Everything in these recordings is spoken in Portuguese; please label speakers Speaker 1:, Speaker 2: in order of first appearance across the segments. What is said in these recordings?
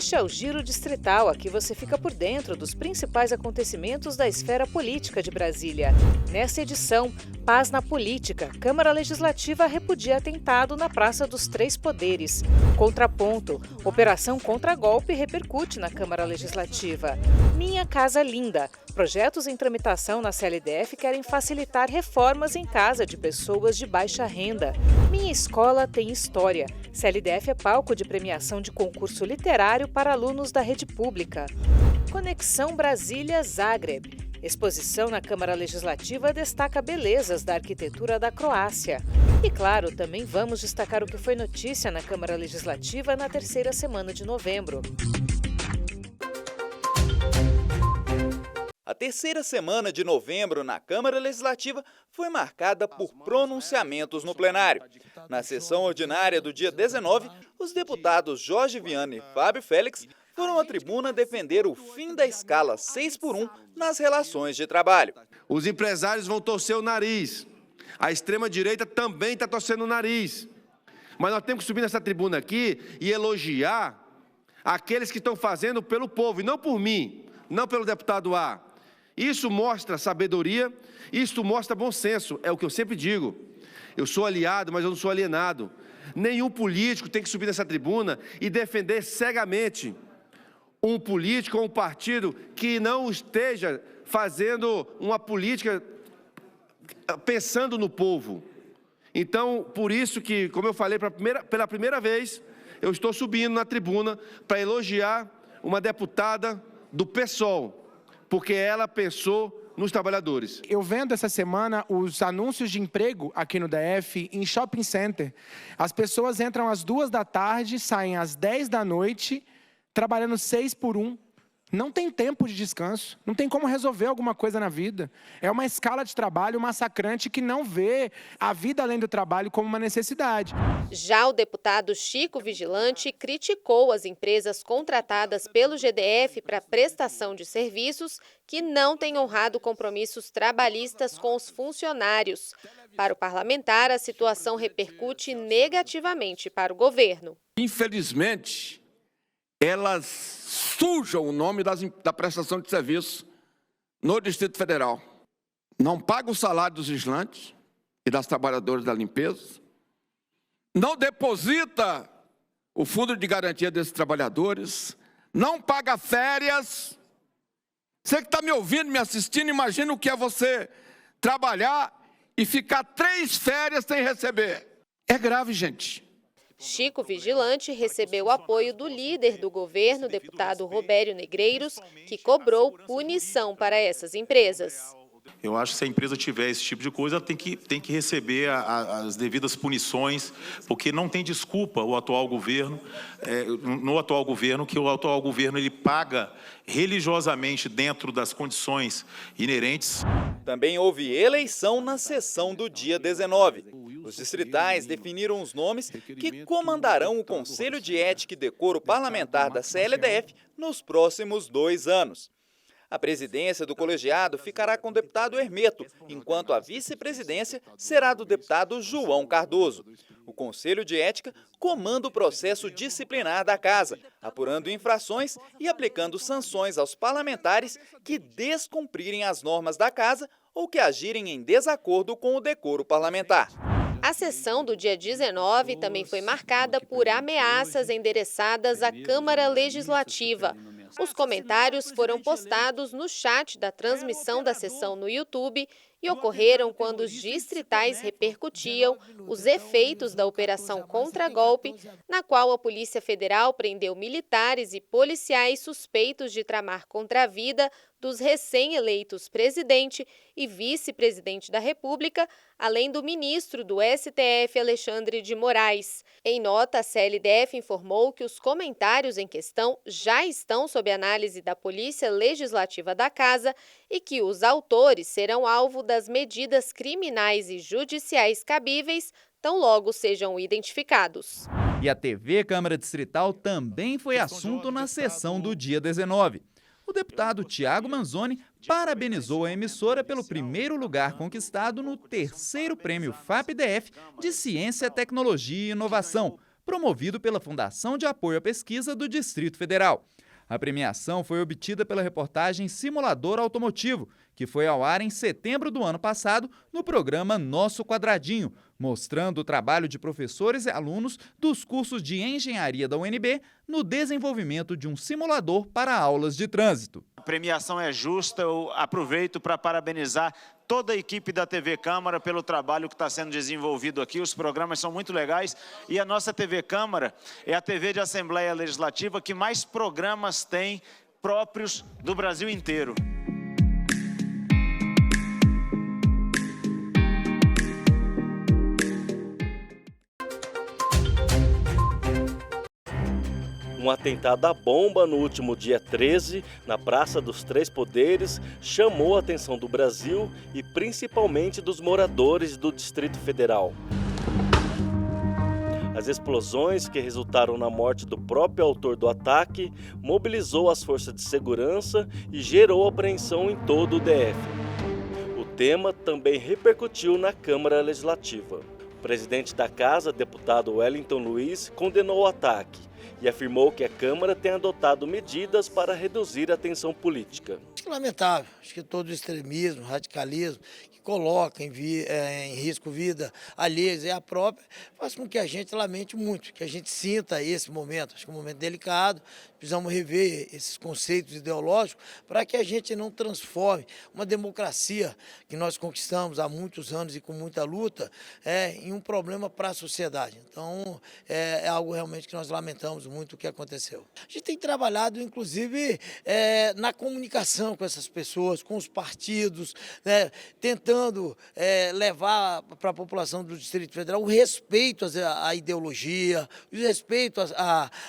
Speaker 1: Este é o Giro Distrital, aqui você fica por dentro dos principais acontecimentos da esfera política de Brasília. Nesta edição, paz na política. Câmara Legislativa repudia atentado na Praça dos Três Poderes. Contraponto. Operação contra golpe repercute na Câmara Legislativa. Minha Casa Linda. Projetos em tramitação na CLDF querem facilitar reformas em casa de pessoas de baixa renda. Minha Escola Tem História. CLDF é palco de premiação de concurso literário para alunos da rede pública. Conexão Brasília-Zagreb. Exposição na Câmara Legislativa destaca belezas da arquitetura da Croácia. E claro, também vamos destacar o que foi notícia na Câmara Legislativa na terceira semana de novembro.
Speaker 2: A terceira semana de novembro na Câmara Legislativa foi marcada por pronunciamentos no plenário. Na sessão ordinária do dia 19, os deputados Jorge Viana e Fábio Félix foram à tribuna defender o fim da escala 6x1 nas relações de trabalho.
Speaker 3: Os empresários vão torcer o nariz. A extrema-direita também está torcendo o nariz. Mas nós temos que subir nessa tribuna aqui e elogiar aqueles que estão fazendo pelo povo, e não por mim, não pelo deputado A. Isso mostra sabedoria, isso mostra bom senso, é o que eu sempre digo. Eu sou aliado, mas eu não sou alienado. Nenhum político tem que subir nessa tribuna e defender cegamente um político ou um partido que não esteja fazendo uma política pensando no povo. Então, por isso que, como eu falei pela primeira vez, eu estou subindo na tribuna para elogiar uma deputada do PSOL, porque ela pensou nos trabalhadores.
Speaker 4: Eu vendo essa semana os anúncios de emprego aqui no DF em shopping center. As pessoas entram às 2 da tarde, saem às 10 da noite, trabalhando 6x1. Não tem tempo de descanso, não tem como resolver alguma coisa na vida. É uma escala de trabalho massacrante que não vê a vida além do trabalho como uma necessidade.
Speaker 5: Já o deputado Chico Vigilante criticou as empresas contratadas pelo GDF para prestação de serviços que não têm honrado compromissos trabalhistas com os funcionários. Para o parlamentar, a situação repercute negativamente para o governo.
Speaker 6: Infelizmente, elas sujam o nome da prestação de serviço no Distrito Federal. Não paga o salário dos vigilantes e das trabalhadoras da limpeza. Não deposita o fundo de garantia desses trabalhadores. Não paga férias. Você que está me ouvindo, me assistindo, imagina o que é você trabalhar e ficar 3 férias sem receber. É grave, gente.
Speaker 5: Chico Vigilante recebeu o apoio do líder do governo, deputado Robério Negreiros, que cobrou punição para essas empresas.
Speaker 7: Eu acho que se a empresa tiver esse tipo de coisa, ela tem que receber as devidas punições, porque não tem desculpa o atual governo, que o atual governo ele paga religiosamente dentro das condições inerentes.
Speaker 2: Também houve eleição na sessão do dia 19. Os distritais definiram os nomes que comandarão o Conselho de Ética e Decoro Parlamentar da CLDF nos próximos 2 anos. A presidência do colegiado ficará com o deputado Hermeto, enquanto a vice-presidência será do deputado João Cardoso. O Conselho de Ética comanda o processo disciplinar da Casa, apurando infrações e aplicando sanções aos parlamentares que descumprirem as normas da Casa ou que agirem em desacordo com o decoro parlamentar.
Speaker 5: A sessão do dia 19 também foi marcada por ameaças endereçadas à Câmara Legislativa. Os comentários foram postados no chat da transmissão da sessão no YouTube e ocorreram quando os distritais repercutiam os efeitos da operação contra-golpe, na qual a Polícia Federal prendeu militares e policiais suspeitos de tramar contra a vida dos recém-eleitos presidente e vice-presidente da República, além do ministro do STF, Alexandre de Moraes. Em nota, a CLDF informou que os comentários em questão já estão sob análise da Polícia Legislativa da Casa e que os autores serão alvo das medidas criminais e judiciais cabíveis, tão logo sejam identificados.
Speaker 8: E a TV Câmara Distrital também foi assunto na sessão do dia 19. O deputado Tiago Manzoni parabenizou a emissora pelo primeiro lugar conquistado no terceiro prêmio FAP-DF de Ciência, Tecnologia e Inovação, promovido pela Fundação de Apoio à Pesquisa do Distrito Federal. A premiação foi obtida pela reportagem Simulador Automotivo, que foi ao ar em setembro do ano passado no programa Nosso Quadradinho, mostrando o trabalho de professores e alunos dos cursos de engenharia da UNB no desenvolvimento de um simulador para aulas de trânsito.
Speaker 9: A premiação é justa, eu aproveito para parabenizar toda a equipe da TV Câmara pelo trabalho que está sendo desenvolvido aqui. Os programas são muito legais e a nossa TV Câmara é a TV de Assembleia Legislativa que mais programas tem próprios do Brasil inteiro.
Speaker 10: Um atentado à bomba no último dia 13, na Praça dos Três Poderes, chamou a atenção do Brasil e principalmente dos moradores do Distrito Federal. As explosões que resultaram na morte do próprio autor do ataque mobilizou as forças de segurança e gerou apreensão em todo o DF. O tema também repercutiu na Câmara Legislativa. O presidente da Casa, deputado Wellington Luiz, condenou o ataque e afirmou que a Câmara tem adotado medidas para reduzir a tensão política.
Speaker 11: Acho que é lamentável, acho que todo o extremismo, radicalismo, que coloca em risco vida alheia e a própria, faz com que a gente lamente muito, que a gente sinta esse momento. Acho que é um momento delicado, precisamos rever esses conceitos ideológicos para que a gente não transforme uma democracia que nós conquistamos há muitos anos e com muita luta em um problema para a sociedade. Então, é algo realmente que nós lamentamos muito o que aconteceu. A gente tem trabalhado, inclusive, na comunicação com essas pessoas, com os partidos, né, tentando levar para a população do Distrito Federal o respeito à ideologia, o respeito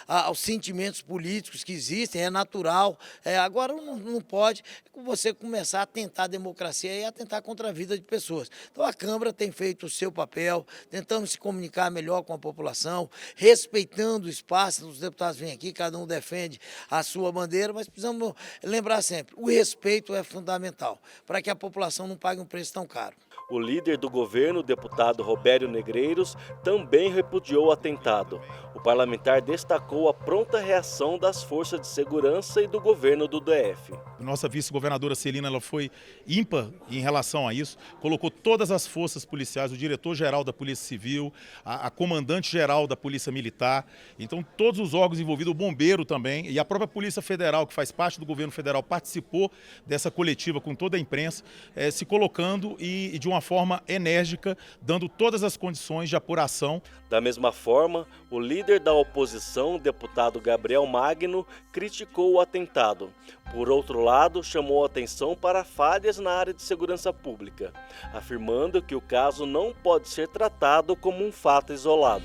Speaker 11: aos sentimentos políticos que existem, é natural. Agora não pode você começar a atentar a democracia e atentar contra a vida de pessoas. Então a Câmara tem feito o seu papel, tentando se comunicar melhor com a população, respeitando o espaço. Os deputados vêm aqui, cada um defende a sua bandeira, mas precisamos lembrar sempre, o respeito é fundamental, para que a população não pague um preço tão caro.
Speaker 10: O líder do governo, o deputado Robério Negreiros, também repudiou o atentado. O parlamentar destacou a pronta reação das forças de segurança e do governo do DF.
Speaker 7: Nossa vice-governadora Celina, ela foi ímpar em relação a isso, colocou todas as forças policiais, o diretor-geral da Polícia Civil, a comandante-geral da Polícia Militar, então todos os órgãos envolvidos, o bombeiro também, e a própria Polícia Federal, que faz parte do governo federal, participou dessa coletiva com toda a imprensa, se colocando e de uma forma enérgica, dando todas as condições de apuração.
Speaker 10: Da mesma forma, o líder da oposição, o deputado Gabriel Magno, criticou o atentado. Por outro lado, chamou a atenção para falhas na área de segurança pública, afirmando que o caso não pode ser tratado como um fato isolado.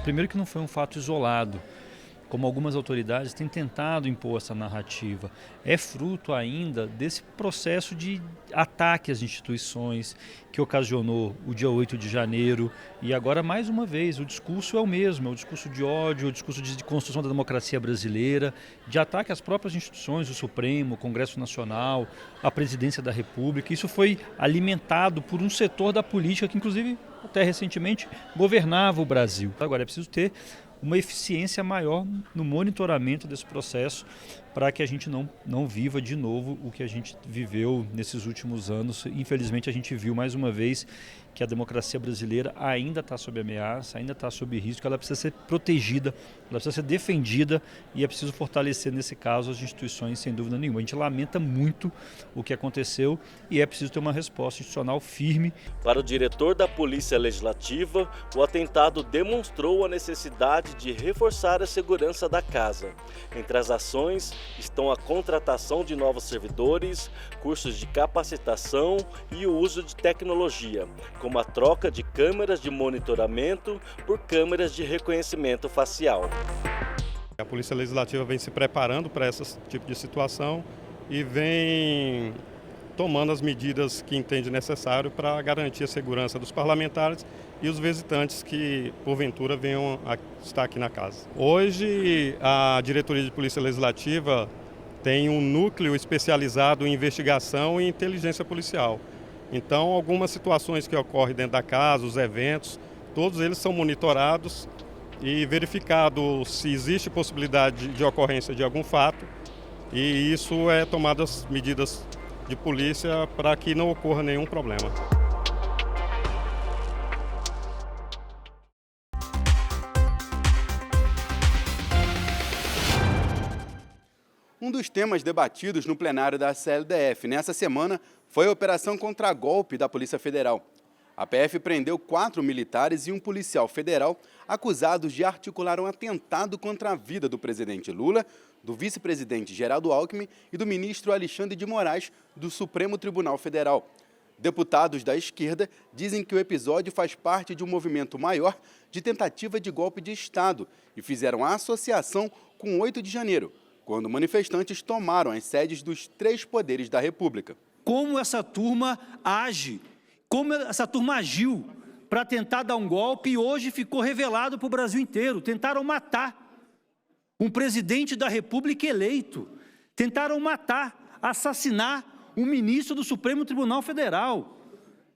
Speaker 12: Primeiro que não foi um fato isolado, como algumas autoridades têm tentado impor essa narrativa. É fruto ainda desse processo de ataque às instituições que ocasionou o dia 8 de janeiro. E agora, mais uma vez, o discurso é o mesmo, é o discurso de ódio, o discurso de construção da democracia brasileira, de ataque às próprias instituições, o Supremo, o Congresso Nacional, a Presidência da República. Isso foi alimentado por um setor da política que, inclusive, até recentemente, governava o Brasil. Agora é preciso ter uma eficiência maior no monitoramento desse processo para que a gente não viva de novo o que a gente viveu nesses últimos anos. Infelizmente, a gente viu mais uma vez que a democracia brasileira ainda está sob ameaça, ainda está sob risco, ela precisa ser protegida, ela precisa ser defendida e é preciso fortalecer, nesse caso, as instituições, sem dúvida nenhuma. A gente lamenta muito o que aconteceu e é preciso ter uma resposta institucional firme.
Speaker 10: Para o diretor da Polícia Legislativa, o atentado demonstrou a necessidade de reforçar a segurança da casa. Entre as ações estão a contratação de novos servidores, cursos de capacitação e o uso de tecnologia, como a troca de câmeras de monitoramento por câmeras de reconhecimento facial.
Speaker 13: A Polícia Legislativa vem se preparando para esse tipo de situação e vem tomando as medidas que entende necessário para garantir a segurança dos parlamentares e os visitantes que, porventura, venham a estar aqui na casa. Hoje, a Diretoria de Polícia Legislativa tem um núcleo especializado em investigação e inteligência policial. Então, algumas situações que ocorrem dentro da casa, os eventos, todos eles são monitorados e verificado se existe possibilidade de ocorrência de algum fato, e isso é tomadas medidas de polícia para que não ocorra nenhum problema.
Speaker 14: Um dos temas debatidos no plenário da CLDF nessa semana foi a operação contra-golpe da Polícia Federal. A PF prendeu 4 militares e um policial federal acusados de articular um atentado contra a vida do presidente Lula, do vice-presidente Geraldo Alckmin e do ministro Alexandre de Moraes, do Supremo Tribunal Federal. Deputados da esquerda dizem que o episódio faz parte de um movimento maior de tentativa de golpe de Estado e fizeram a associação com 8 de janeiro, quando manifestantes tomaram as sedes dos 3 poderes da República.
Speaker 15: Como essa turma age, como essa turma agiu para tentar dar um golpe e hoje ficou revelado para o Brasil inteiro. Tentaram matar um presidente da República eleito, tentaram matar, assassinar um ministro do Supremo Tribunal Federal,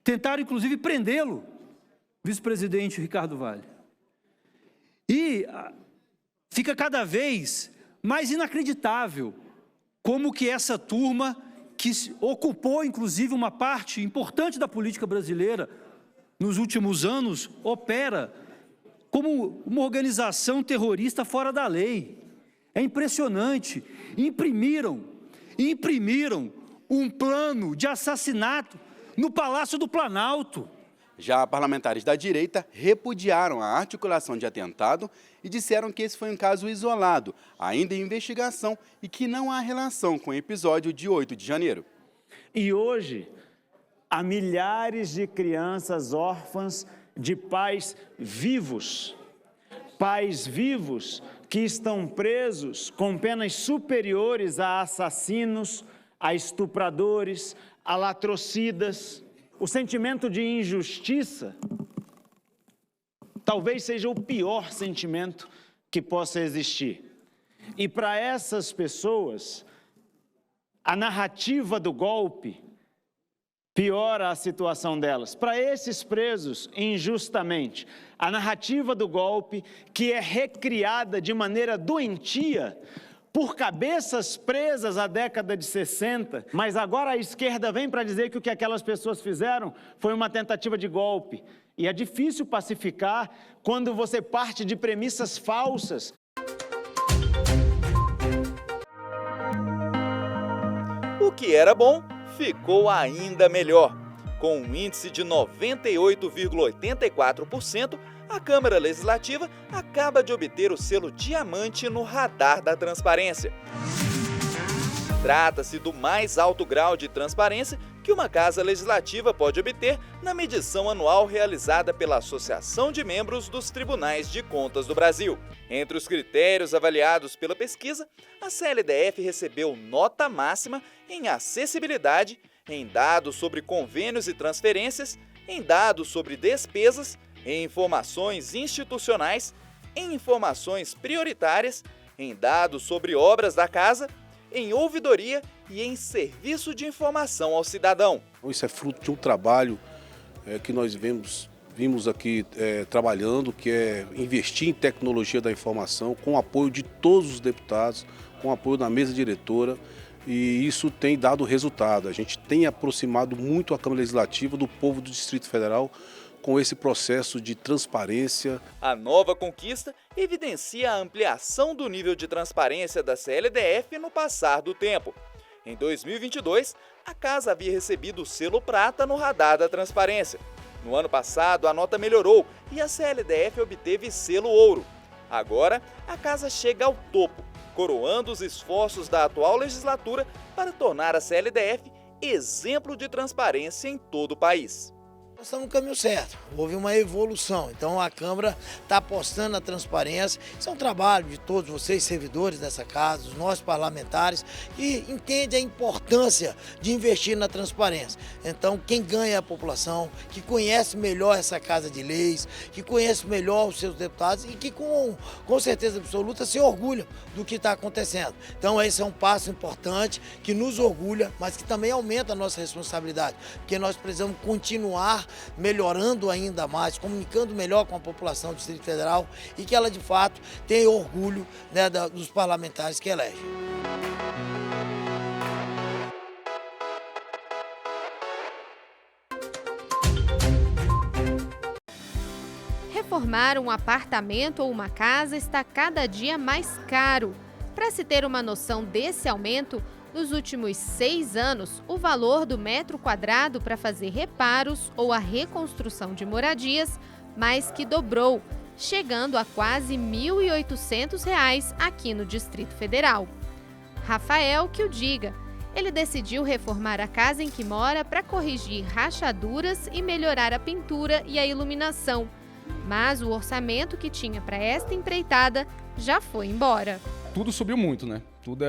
Speaker 15: tentaram inclusive prendê-lo, vice-presidente Ricardo Vale. E fica cada vez mais inacreditável como que essa turma, que ocupou inclusive uma parte importante da política brasileira nos últimos anos, opera como uma organização terrorista fora da lei. É impressionante. Imprimiram um plano de assassinato no Palácio do Planalto.
Speaker 14: Já parlamentares da direita repudiaram a articulação de atentado e disseram que esse foi um caso isolado, ainda em investigação, e que não há relação com o episódio de 8 de janeiro.
Speaker 9: E hoje, há milhares de crianças órfãs de pais vivos que estão presos com penas superiores a assassinos, a estupradores, a latrocidas. O sentimento de injustiça talvez seja o pior sentimento que possa existir. E para essas pessoas, a narrativa do golpe piora a situação delas. Para esses presos injustamente, a narrativa do golpe, que é recriada de maneira doentia por cabeças presas à década de 60, mas agora a esquerda vem para dizer que o que aquelas pessoas fizeram foi uma tentativa de golpe. E é difícil pacificar quando você parte de premissas falsas.
Speaker 2: O que era bom ficou ainda melhor. Com um índice de 98,84%, a Câmara Legislativa acaba de obter o selo diamante no radar da transparência. Trata-se do mais alto grau de transparência que uma Casa Legislativa pode obter na medição anual realizada pela Associação de Membros dos Tribunais de Contas do Brasil. Entre os critérios avaliados pela pesquisa, a CLDF recebeu nota máxima em acessibilidade, em dados sobre convênios e transferências, em dados sobre despesas, em informações institucionais, em informações prioritárias, em dados sobre obras da Casa, em ouvidoria e em serviço de informação ao cidadão.
Speaker 16: Isso é fruto de um trabalho que nós vimos aqui trabalhando, que é investir em tecnologia da informação, com o apoio de todos os deputados, com o apoio da mesa diretora, e isso tem dado resultado. A gente tem aproximado muito a Câmara Legislativa do povo do Distrito Federal com esse processo de transparência.
Speaker 2: A nova conquista evidencia a ampliação do nível de transparência da CLDF no passar do tempo. Em 2022, a Casa havia recebido o selo prata no radar da transparência. No ano passado, a nota melhorou e a CLDF obteve selo ouro. Agora, a Casa chega ao topo, coroando os esforços da atual legislatura para tornar a CLDF exemplo de transparência em todo o país.
Speaker 11: Nós estamos no caminho certo, houve uma evolução, então a Câmara está apostando na transparência. Isso é um trabalho de todos vocês, servidores dessa casa, dos nossos parlamentares, que entendem a importância de investir na transparência. Então, quem ganha é a população, que conhece melhor essa Casa de Leis, que conhece melhor os seus deputados e que com certeza absoluta se orgulham do que está acontecendo. Então, esse é um passo importante que nos orgulha, mas que também aumenta a nossa responsabilidade, porque nós precisamos continuar melhorando ainda mais, comunicando melhor com a população do Distrito Federal e que ela, de fato, tenha orgulho, né, dos parlamentares que elege.
Speaker 5: Reformar um apartamento ou uma casa está cada dia mais caro. Para se ter uma noção desse aumento, nos últimos 6 anos, o valor do metro quadrado para fazer reparos ou a reconstrução de moradias mais que dobrou, chegando a quase R$ 1.800 aqui no Distrito Federal. Rafael que o diga. Ele decidiu reformar a casa em que mora para corrigir rachaduras e melhorar a pintura e a iluminação. Mas o orçamento que tinha para esta empreitada já foi embora.
Speaker 17: Tudo subiu muito, né? Tudo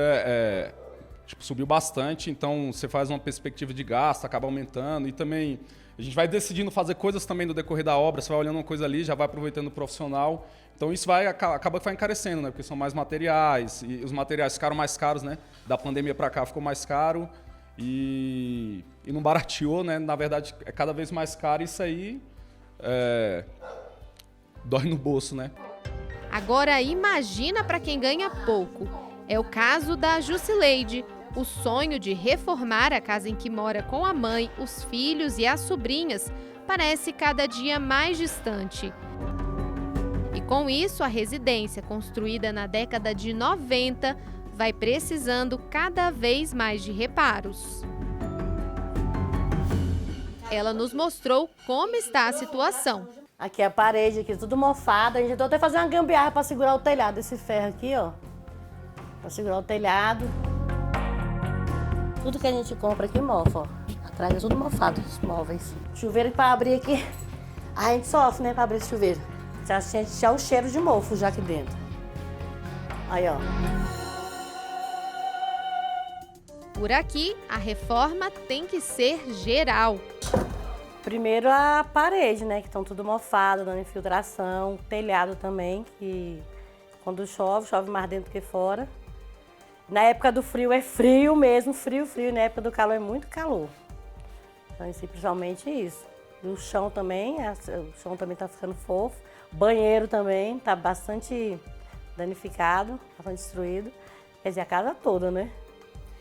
Speaker 17: subiu bastante, então você faz uma perspectiva de gasto, acaba aumentando e também a gente vai decidindo fazer coisas também no decorrer da obra, você vai olhando uma coisa ali, já vai aproveitando o profissional, então isso acaba encarecendo, né? Porque são mais materiais e os materiais ficaram mais caros, né? Da pandemia para cá ficou mais caro e não barateou, né? Na verdade é cada vez mais caro e isso aí dói no bolso, né?
Speaker 5: Agora imagina para quem ganha pouco. É o caso da Jusileide. O sonho de reformar a casa em que mora com a mãe, os filhos e as sobrinhas parece cada dia mais distante. E com isso, a residência, construída na década de 90, vai precisando cada vez mais de reparos. Ela nos mostrou como está a situação.
Speaker 18: Aqui é a parede, aqui tudo mofado. A gente tentou até fazer uma gambiarra para segurar o telhado. Esse ferro aqui, ó, para segurar o telhado. Tudo que a gente compra aqui mofa, ó. Atrás é tudo mofado, os móveis. Chuveiro para abrir aqui, a gente sofre, né, para abrir esse chuveiro. Já sente o cheiro de mofo já aqui dentro. Aí, ó.
Speaker 5: Por aqui, a reforma tem que ser geral.
Speaker 18: Primeiro a parede, né, que estão tudo mofado, dando infiltração, telhado também, que quando chove, chove mais dentro que fora. Na época do frio é frio mesmo, frio, na época do calor é muito calor. Então, principalmente isso. E o chão também está ficando fofo. O banheiro também está bastante danificado, bastante destruído. Quer dizer, a casa toda, né,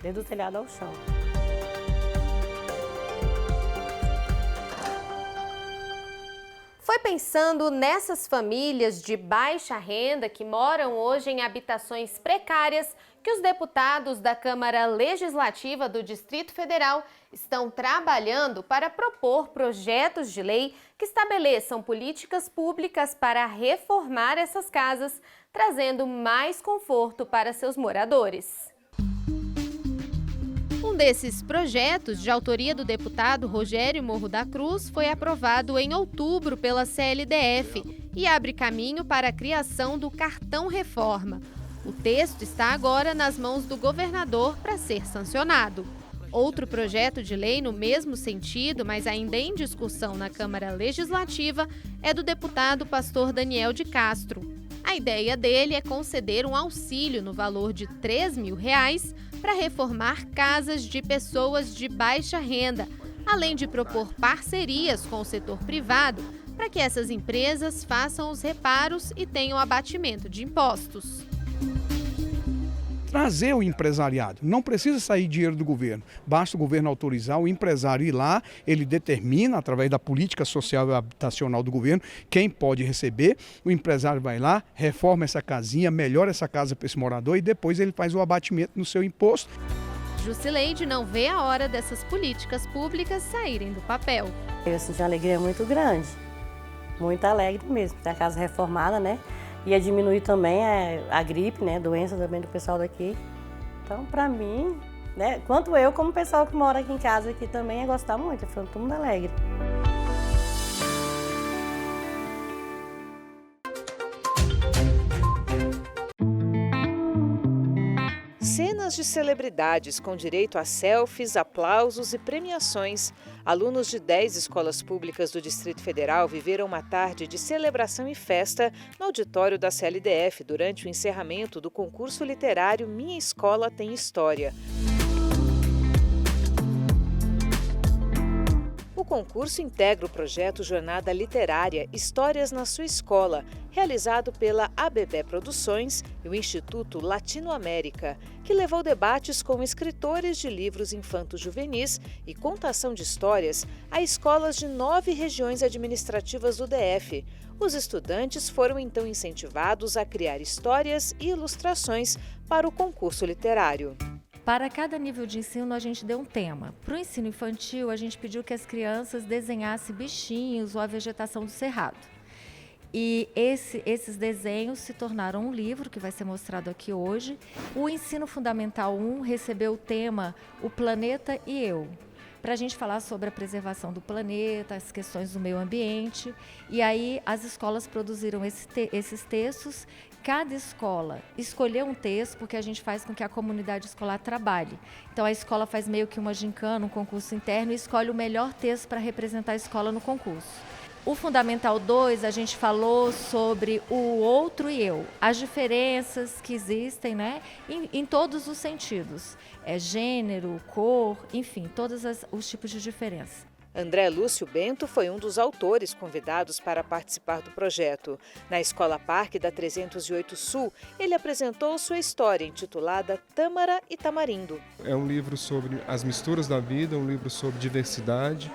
Speaker 18: desde o telhado ao chão.
Speaker 5: Foi pensando nessas famílias de baixa renda que moram hoje em habitações precárias que os deputados da Câmara Legislativa do Distrito Federal estão trabalhando para propor projetos de lei que estabeleçam políticas públicas para reformar essas casas, trazendo mais conforto para seus moradores. Um desses projetos, de autoria do deputado Rogério Morro da Cruz, foi aprovado em outubro pela CLDF e abre caminho para a criação do Cartão Reforma. O texto está agora nas mãos do governador para ser sancionado. Outro projeto de lei no mesmo sentido, mas ainda em discussão na Câmara Legislativa, é do deputado pastor Daniel de Castro. A ideia dele é conceder um auxílio no valor de R$ 3.000 para reformar casas de pessoas de baixa renda, além de propor parcerias com o setor privado para que essas empresas façam os reparos e tenham abatimento de impostos.
Speaker 19: Trazer o empresariado. Não precisa sair dinheiro do governo. Basta o governo autorizar o empresário ir lá, ele determina, através da política social e habitacional do governo, quem pode receber. O empresário vai lá, reforma essa casinha, melhora essa casa para esse morador e depois ele faz o abatimento no seu imposto.
Speaker 5: Jusileide não vê a hora dessas políticas públicas saírem do papel.
Speaker 18: Eu senti uma alegria muito grande, muito alegre mesmo, ter a casa reformada, né? Ia diminuir também a gripe, né, doença também do pessoal daqui. Então, para mim, né, quanto eu, como pessoal que mora aqui em casa aqui também, ia gostar muito, foi todo mundo alegre.
Speaker 1: Cenas de celebridades com direito a selfies, aplausos e premiações. Alunos de 10 escolas públicas do Distrito Federal viveram uma tarde de celebração e festa no auditório da CLDF durante o encerramento do concurso literário Minha Escola Tem História. O concurso integra o projeto Jornada Literária Histórias na Sua Escola, realizado pela ABB Produções e o Instituto Latino-América, que levou debates com escritores de livros infanto-juvenis e contação de histórias a escolas de 9 regiões administrativas do DF. Os estudantes foram então incentivados a criar histórias e ilustrações para o concurso literário.
Speaker 20: Para cada nível de ensino, a gente deu um tema. Para o ensino infantil, a gente pediu que as crianças desenhassem bichinhos ou a vegetação do cerrado. E esses desenhos se tornaram um livro que vai ser mostrado aqui hoje. O Ensino Fundamental 1 recebeu o tema O Planeta e Eu, para a gente falar sobre a preservação do planeta, as questões do meio ambiente. E aí as escolas produziram esses textos. Cada escola escolheu um texto, porque a gente faz com que a comunidade escolar trabalhe. Então a escola faz meio que uma gincana, um concurso interno, e escolhe o melhor texto para representar a escola no concurso. O Fundamental 2, a gente falou sobre o outro e eu, as diferenças que existem, né, em todos os sentidos. Gênero, cor, enfim, todos os tipos de diferença.
Speaker 1: André Lúcio Bento foi um dos autores convidados para participar do projeto. Na Escola Parque da 308 Sul, ele apresentou sua história intitulada Tâmara e Tamarindo.
Speaker 21: É um livro sobre as misturas da vida, um livro sobre diversidade.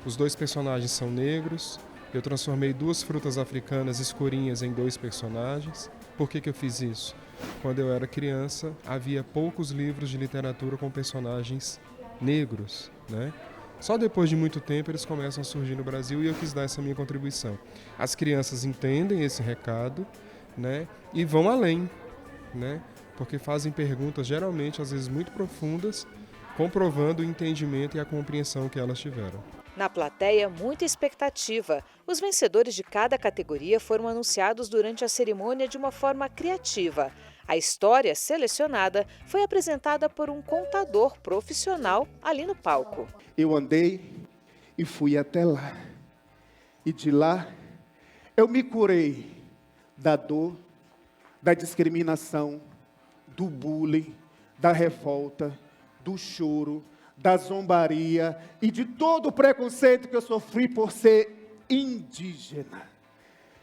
Speaker 21: Os 2 personagens são negros. Eu transformei 2 frutas africanas escurinhas em 2 personagens. Por que eu fiz isso? Quando eu era criança, havia poucos livros de literatura com personagens negros, né? Só depois de muito tempo eles começam a surgir no Brasil e eu quis dar essa minha contribuição. As crianças entendem esse recado, né, e vão além, né, porque fazem perguntas geralmente, às vezes muito profundas, comprovando o entendimento e a compreensão que elas tiveram.
Speaker 1: Na plateia, muita expectativa. Os vencedores de cada categoria foram anunciados durante a cerimônia de uma forma criativa. A história selecionada foi apresentada por um contador profissional ali no palco.
Speaker 22: Eu andei e fui até lá. E de lá eu me curei da dor, da discriminação, do bullying, da revolta, do choro, da zombaria e de todo o preconceito que eu sofri por ser indígena.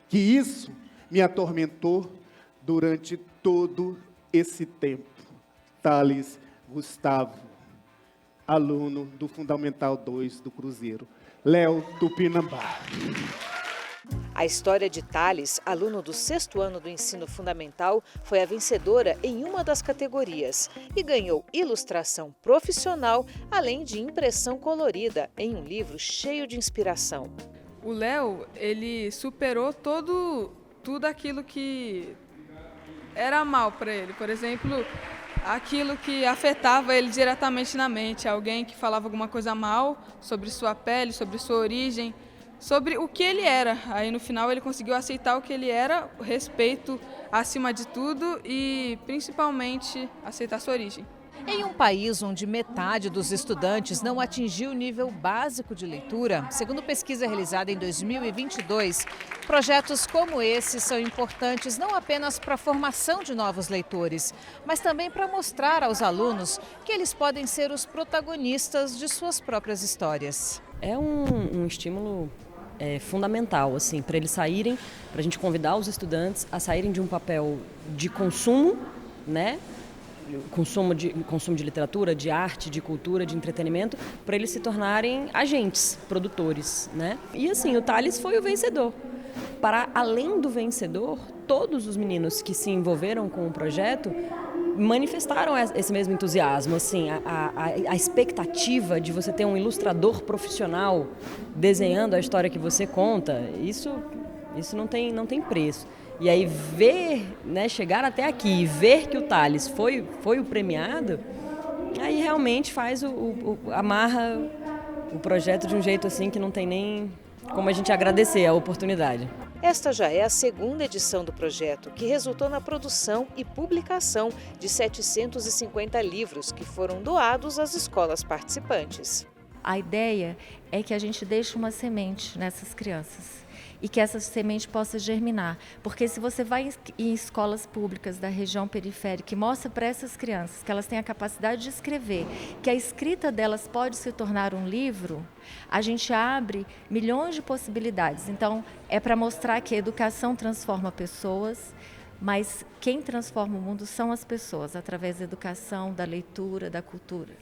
Speaker 22: Que isso me atormentou durante todo esse tempo. Thales Gustavo, aluno do Fundamental 2 do Cruzeiro, Léo Tupinambá.
Speaker 1: A história de Thales, aluno do 6º ano do ensino fundamental, foi a vencedora em uma das categorias e ganhou ilustração profissional, além de impressão colorida em um livro cheio de inspiração.
Speaker 23: O Léo, ele superou tudo aquilo que era mal para ele. Por exemplo, aquilo que afetava ele diretamente na mente, alguém que falava alguma coisa mal sobre sua pele, sobre sua origem, sobre o que ele era. Aí no final ele conseguiu aceitar o que ele era, respeito acima de tudo e principalmente aceitar sua origem.
Speaker 1: Em um país onde metade dos estudantes não atingiu o nível básico de leitura, segundo pesquisa realizada em 2022, projetos como esse são importantes não apenas para a formação de novos leitores, mas também para mostrar aos alunos que eles podem ser os protagonistas de suas próprias histórias.
Speaker 24: É um estímulo fundamental, assim, para eles saírem, para a gente convidar os estudantes a saírem de um papel de consumo, né? Consumo de literatura, de arte, de cultura, de entretenimento, para eles se tornarem agentes, produtores, né? E assim, o Thales foi o vencedor. Para além do vencedor, todos os meninos que se envolveram com o projeto manifestaram esse mesmo entusiasmo, assim, a expectativa de você ter um ilustrador profissional desenhando a história que você conta, isso não tem preço. E aí ver, né, chegar até aqui e ver que o Thales foi o premiado, aí realmente amarra o projeto de um jeito assim que não tem nem como a gente agradecer a oportunidade.
Speaker 1: Esta já é a 2ª edição do projeto, que resultou na produção e publicação de 750 livros que foram doados às escolas participantes.
Speaker 20: A ideia é que a gente deixe uma semente nessas crianças e que essa semente possa germinar. Porque se você vai em escolas públicas da região periférica e mostra para essas crianças que elas têm a capacidade de escrever, que a escrita delas pode se tornar um livro, a gente abre milhões de possibilidades. Então, é para mostrar que a educação transforma pessoas, mas quem transforma o mundo são as pessoas, através da educação, da leitura, da cultura.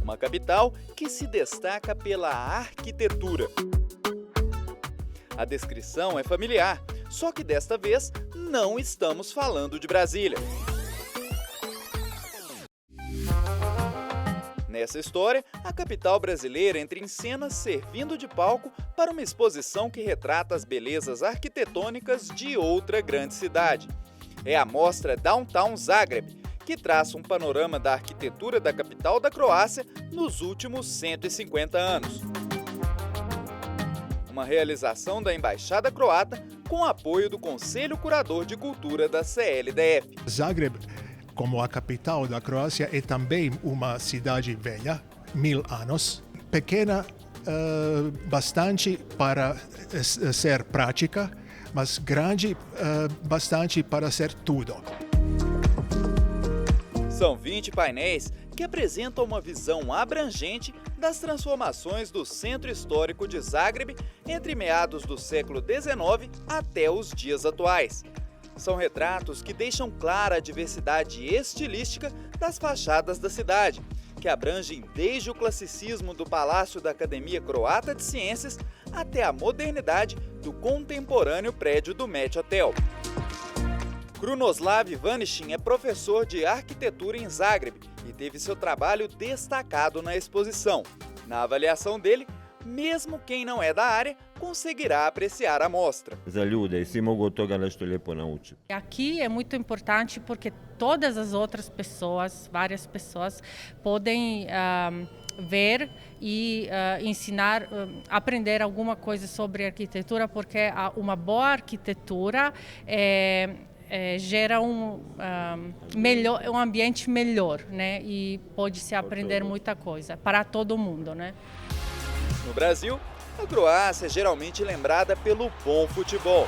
Speaker 2: Uma capital que se destaca pela arquitetura. A descrição é familiar, só que desta vez não estamos falando de Brasília. Nessa história, a capital brasileira entra em cena servindo de palco para uma exposição que retrata as belezas arquitetônicas de outra grande cidade. É a mostra Downtown Zagreb, que traça um panorama da arquitetura da capital da Croácia nos últimos 150 anos. Uma realização da Embaixada Croata com apoio do Conselho Curador de Cultura da CLDF.
Speaker 3: Zagreb, como a capital da Croácia, é também uma cidade velha, 1000 anos, pequena bastante para ser prática, mas grande bastante para ser tudo.
Speaker 2: São 20 painéis que apresentam uma visão abrangente das transformações do centro histórico de Zagreb entre meados do século XIX até os dias atuais. São retratos que deixam clara a diversidade estilística das fachadas da cidade, que abrangem desde o classicismo do Palácio da Academia Croata de Ciências até a modernidade do contemporâneo prédio do Met Hotel. Krunoslav Ivanišin é professor de arquitetura em Zagreb e teve seu trabalho destacado na exposição. Na avaliação dele, mesmo quem não é da área conseguirá apreciar a mostra.
Speaker 4: Aqui é muito importante porque todas as outras pessoas, várias pessoas, podem ver e ensinar, aprender alguma coisa sobre arquitetura, porque uma boa arquitetura gera um ambiente melhor, né? E pode-se aprender muita coisa para todo mundo, né?
Speaker 2: No Brasil, a Croácia é geralmente lembrada pelo bom futebol.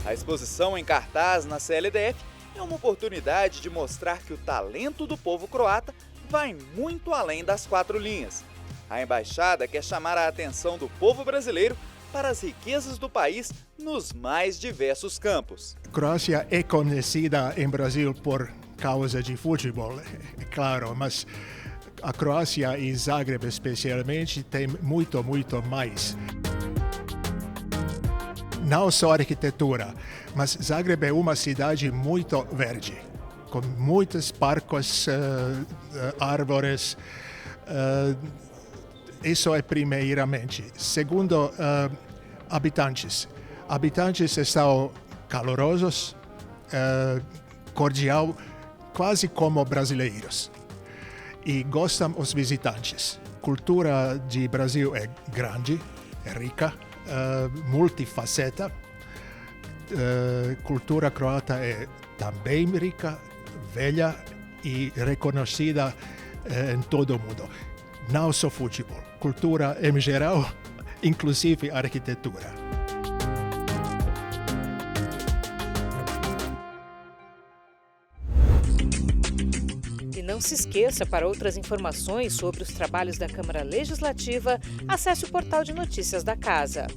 Speaker 2: A exposição em cartaz na CLDF é uma oportunidade de mostrar que o talento do povo croata vai muito além das 4 linhas. A embaixada quer chamar a atenção do povo brasileiro para as riquezas do país nos mais diversos campos.
Speaker 3: A Croácia é conhecida em Brasil por causa de futebol, é claro, mas a Croácia e Zagreb especialmente tem muito mais. Não só arquitetura, mas Zagreb é uma cidade muito verde, com muitos parques, árvores. Isso é primeiramente. Segundo, habitantes. Habitantes estão calorosos, cordial, quase como brasileiros. E gostam os visitantes. A cultura do Brasil é grande, é rica, multifaceta. A cultura croata é também rica, velha e reconhecida em todo o mundo. Não só futebol, cultura em geral, inclusive arquitetura.
Speaker 1: E não se esqueça, para outras informações sobre os trabalhos da Câmara Legislativa, acesse o portal de notícias da Casa.